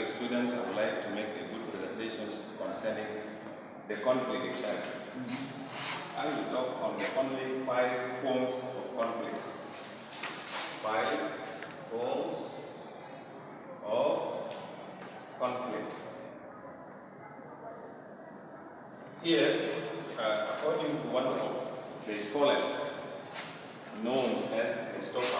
dear students, I would like to make a good presentation concerning the conflict itself. I will talk on the only 5 forms of conflicts. 5 forms of conflict. Here, according to one of the scholars known as Christopher,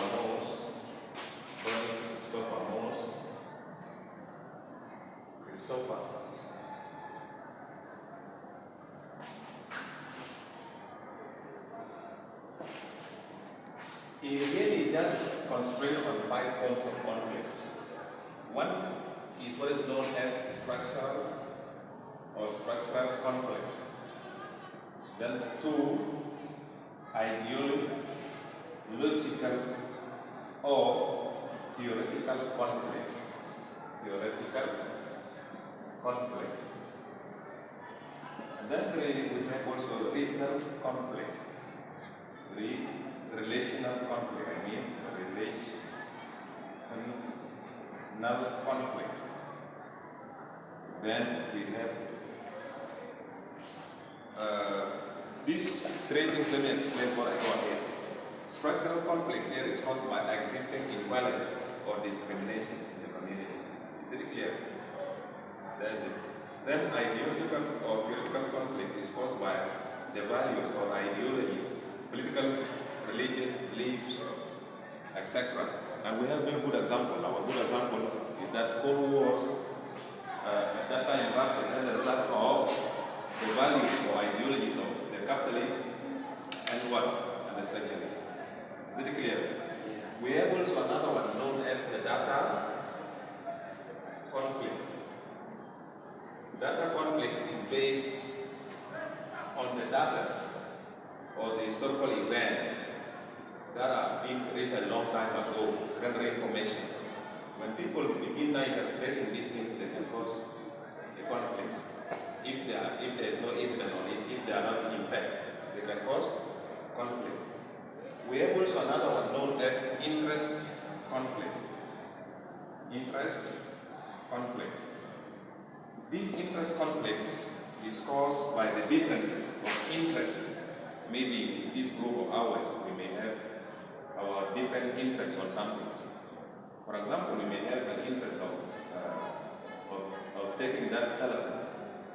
he really just concentrated on 5 forms of conflicts. One is what is known as structural conflict. Then 2, ideological or theoretical conflict. And then 3, we have also regional conflict. Relational conflict, relational conflict. Then we have these 3 things. Let me explain what I got here. Structural conflicts here is caused by existing inequalities or discriminations in the communities. Is it clear? That's it. Then ideological or theoretical conflicts is caused by the values or ideologies, political, religious beliefs, etc. And we have very good example. Our good example is that Cold Wars at that time erupted as a result of the values or ideologies of the capitalists and the socialists. Is it clear? Yeah. We have also another one known as the data conflict. Data conflicts is based on the data or the historical events that are being written a long time ago, secondary information. When people begin interpreting these things, they can cause a conflict. If there is no evidence on it, if they are not in fact, they can cause conflict. We have also another one known as interest conflict. These interest conflicts is caused by the differences of interest. Maybe in this group of ours, we may have our different interests on some things. For example, we may have an interest of taking that telephone,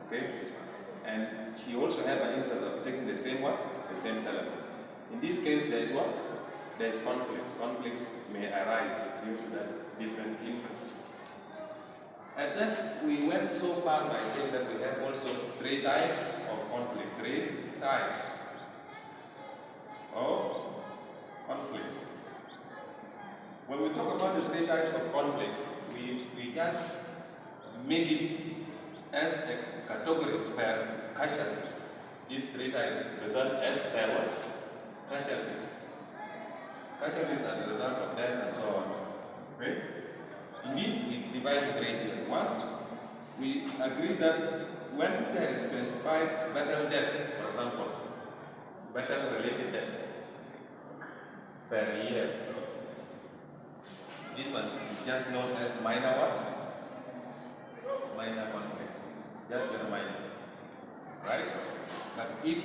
okay? And she also have an interest of taking the same telephone. In this case, there is what? There is conflicts. Conflicts may arise due to that different interests. And then we went so far by saying that we have also 3 types of conflict. 3 types of conflict. When we talk about the 3 types of conflicts, we just make it as a categories per casualties. These 3 types result as per what? Casualties. Casualties are the results of death and so on. Okay? In this, we divide the 3 here. 1, we agree that when there is 25 battle deaths, for example, battle-related deaths per year, this one is just known as minor what? Minor conflicts. It's just very minor. Right? But if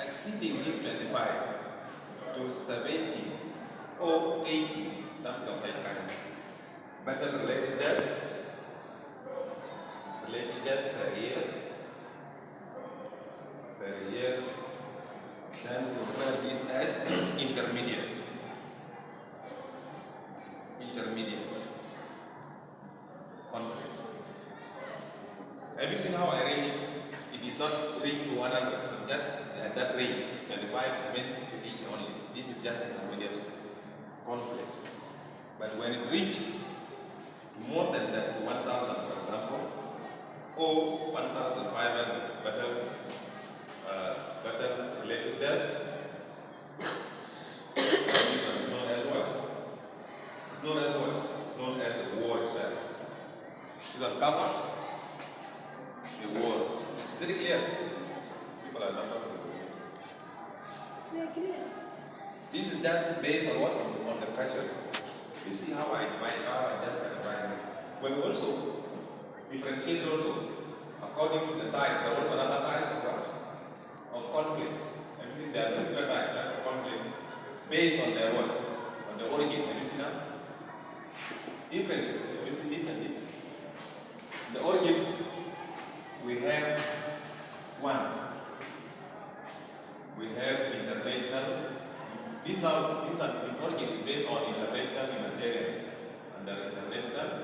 exceeding this 25 to 70 or 80, something of that kind, battle-related death per year, then we refer this as intermediates. Conflict. Have you seen how I read it? It is not read to 100, just at that range, 25, 70 to 80 only. This is just intermediate conflicts. But when it reaches more than that, to 1,000 for example, or 1,500 battle-related death, this one is known as what? It's known as a war itself. Is that cover? The war. Is it clear? People are not talking. Yeah, clear. This is just based on what? On the casualties. You see how I just divide this. when we also differentiate also, according to the type, there are also other types of what? Of conflicts. Have you seen there are different types of conflicts based on their what? On the origin. Have you seen that? Differences. Have you seen this and this? The origins, we have one. We have international. This origin is based on international humanitarians. Under international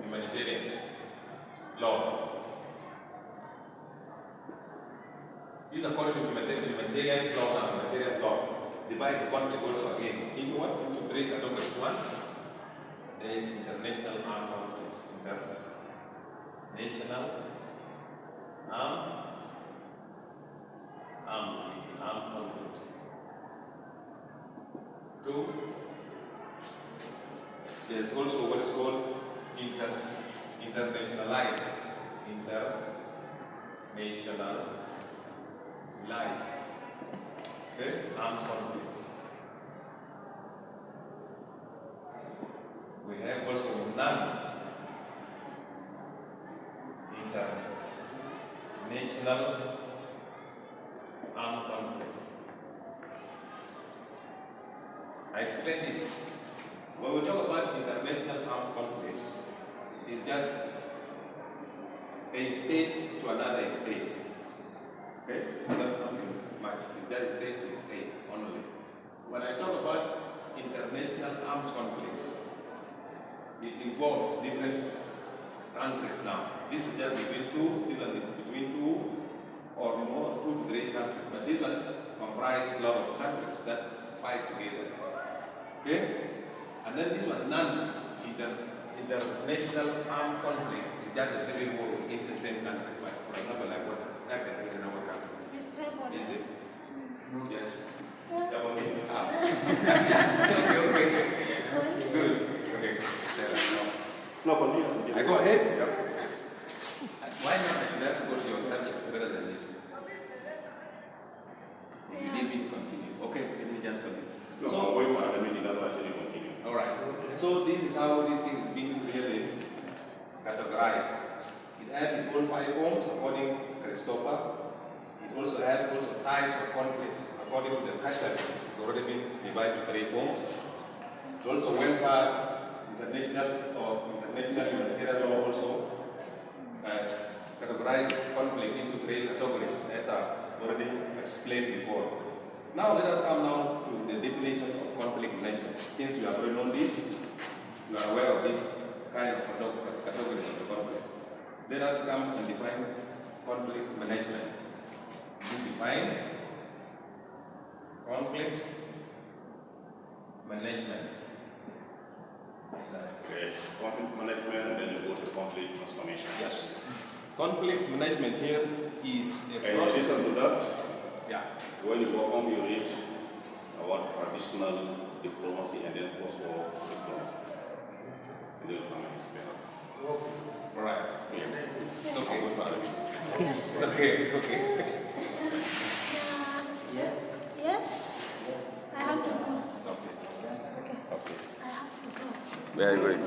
humanitarians law. This according to humanitarians law and humanitarians law. Divide the conflict also again into what? Into three categories. One, there is international armed conflicts. International armed conflict. Two, there's also what is called internationalized armed conflict. We have also non-international armed conflict. I explain this. When we talk about international armed conflicts, it is just a state to another state. Okay? It's not something much. It's just state to state only. When I talk about international arms conflicts, it involves different countries now. This is just between two or more, 2 to 3 countries. But this one comprises a lot of countries that fight together. Okay? And then this one, non-international armed conflicts, is just a civil war in the same country. Like, for example, like what happened in our country. Is it? Yes. Double meaning. Okay. Good. Okay. No, continue. I go ahead. Yep. Why not? I should have to go to your subjects better than this. You need me to continue. Okay, let me just continue. No, so, wait for the meeting, that's why I said you continue. Alright. So this is how this thing is being clearly categorized. It has its own 5 forms according to Christopher. It also has types of conflicts according to the casualties. It's already been divided into 3 forms. It also welfare, international humanitarian law also categorize conflict into 3 categories, as I already explained before. Now let us come now to the definition of conflict management. Since you have already known this, you are aware of this kind of categories of the conflicts. Let us come and define conflict management. You define conflict management. Yes, conflict management, and then you go to conflict transformation. Yes. Conflict management here is a and process. listen to that. Yeah. When you go home, you read about traditional diplomacy and then post-war diplomacy. And then you come and explain. Right. Yeah. It's okay. It's okay. It's okay. Yes. I have to go. Stop it. Stop it. I have to go. Very good.